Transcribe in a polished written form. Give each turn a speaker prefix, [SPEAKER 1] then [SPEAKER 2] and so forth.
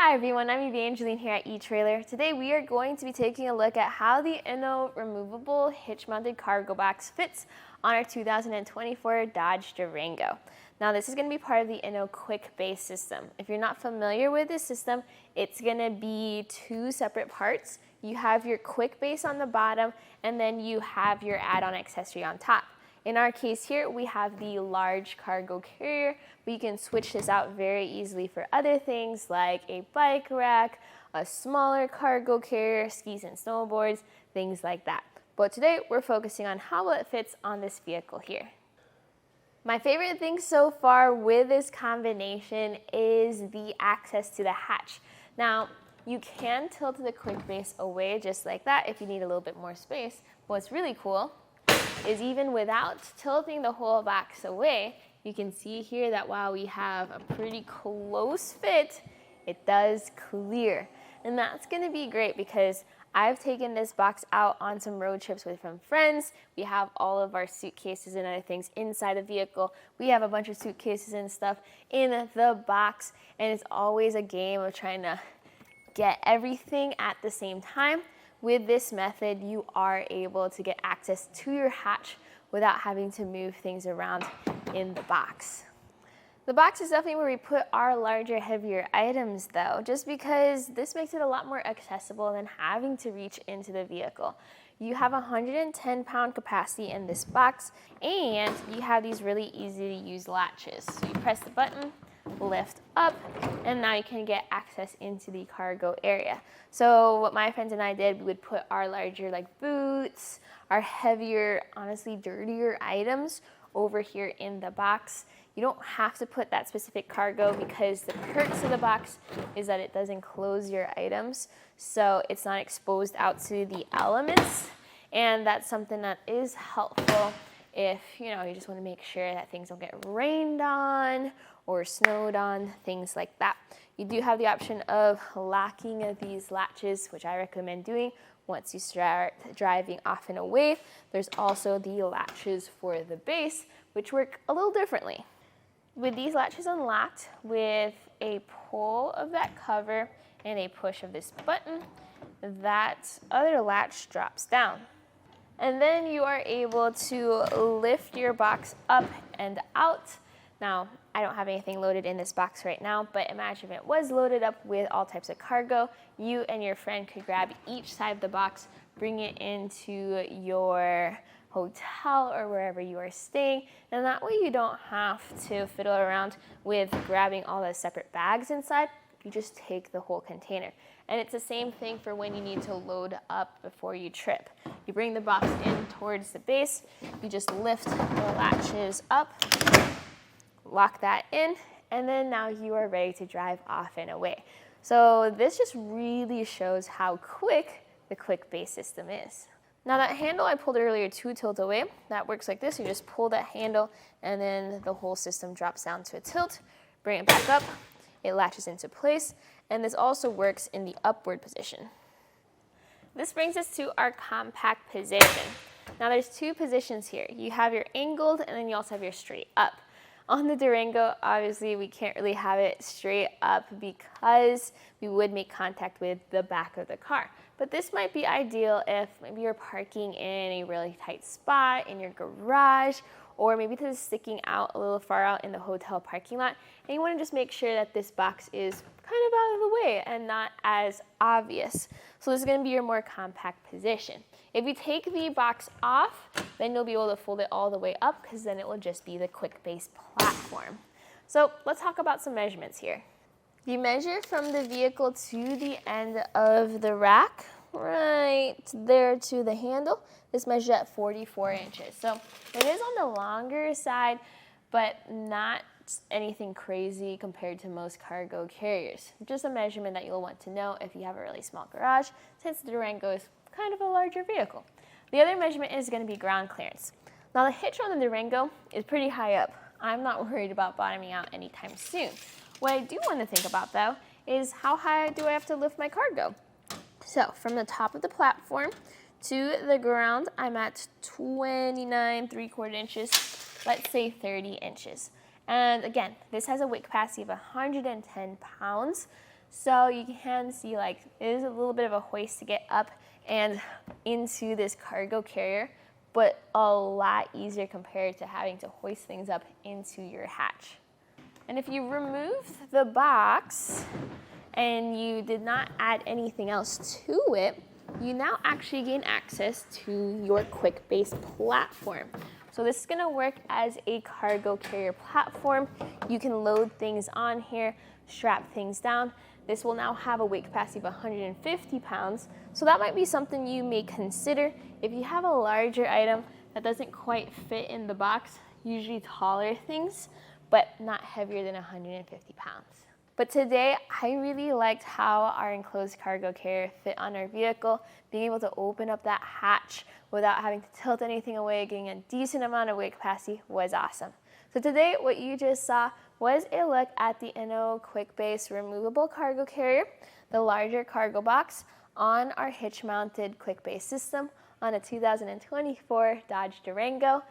[SPEAKER 1] Hi everyone, I'm Evangeline here at eTrailer. Today we are going to be taking a look at how the Inno removable hitch-mounted cargo box fits on our 2024 Dodge Durango. Now this is going to be part of the Inno Quick Base system. If you're not familiar with this system, it's going to be two separate parts. You have your Quick Base on the bottom, and then you have your add-on accessory on top. In our case here, we have the large cargo carrier, but you can switch this out very easily for other things like a bike rack, a smaller cargo carrier, skis and snowboards, things like that. But today we're focusing on how well it fits on this vehicle here. My favorite thing so far with this combination is the access to the hatch. Now, you can tilt the Quick Base away just like that if you need a little bit more space. What's really cool is even without tilting the whole box away, you can see here that while we have a pretty close fit, it does clear. And that's going to be great because I've taken this box out on some road trips with some friends. We have all of our suitcases and other things inside the vehicle. We have a bunch of suitcases and stuff in the box, and it's always a game of trying to get everything at the same time. With this method, you are able to get access to your hatch without having to move things around in the box. The box is definitely where we put our larger, heavier items though, just because this makes it a lot more accessible than having to reach into the vehicle. You have 110-pound capacity in this box, and you have these really easy to use latches. So you press the button, lift up, and now you can get access into the cargo area. So what my friends and I did, we would put our larger like boots, our heavier, honestly dirtier items over here in the box. You don't have to put that specific cargo because the perks of the box is that it does enclose your items, so it's not exposed out to the elements, and that's something that is helpful if you just want to make sure that things don't get rained on or snowed on, things like that. You do have the option of locking these latches, which I recommend doing once you start driving off and away. There's also the latches for the base, which work a little differently. With these latches unlocked, with a pull of that cover and a push of this button, that other latch drops down. And then you are able to lift your box up and out. Now, I don't have anything loaded in this box right now, but imagine if it was loaded up with all types of cargo. You and your friend could grab each side of the box, bring it into your hotel or wherever you are staying, and that way you don't have to fiddle around with grabbing all the separate bags inside. You just take the whole container. And it's the same thing for when you need to load up before you trip. You bring the box in towards the base, you just lift the latches up, lock that in, and then now you are ready to drive off and away. So this just really shows how quick the Quick Base system is. Now that handle I pulled earlier to tilt away, that works like this. You just pull that handle and then the whole system drops down to a tilt, bring it back up, it latches into place, and this also works in the upward position. This brings us to our compact position. Now there's two positions here. You have your angled and then you also have your straight up. On the Durango, obviously we can't really have it straight up because we would make contact with the back of the car. But this might be ideal if maybe you're parking in a really tight spot in your garage, or maybe this is sticking out a little far out in the hotel parking lot, and you want to just make sure that this box is kind of out of the way and not as obvious. So this is going to be your more compact position. If you take the box off, then you'll be able to fold it all the way up because then it will just be the Quick Base platform. So let's talk about some measurements here. You measure from the vehicle to the end of the rack, right there to the handle. This measures at 44 inches. So it is on the longer side, but not anything crazy compared to most cargo carriers. Just a measurement that you'll want to know if you have a really small garage, since the Durango is kind of a larger vehicle. The other measurement is going to be ground clearance. Now the hitch on the Durango is pretty high up. I'm not worried about bottoming out anytime soon. What I do want to think about though is how high do I have to lift my cargo? So from the top of the platform to the ground, I'm at 29 3/4 inches, let's say 30 inches. And again, this has a weight capacity of 110 pounds. So you can see like it is a little bit of a hoist to get up and into this cargo carrier, but a lot easier compared to having to hoist things up into your hatch. And if you remove the box and you did not add anything else to it, you now actually gain access to your Quick Base platform. So this is going to work as a cargo carrier platform. You can load things on here, strap things down. This will now have a weight capacity of 150 pounds. So that might be something you may consider if you have a larger item that doesn't quite fit in the box, usually taller things, but not heavier than 150 pounds. But today, I really liked how our enclosed cargo carrier fit on our vehicle. Being able to open up that hatch without having to tilt anything away, getting a decent amount of weight capacity was awesome. So today, what you just saw was a look at the Inno Quick Base removable cargo carrier, the larger cargo box on our hitch-mounted Quick Base system on a 2024 Dodge Durango.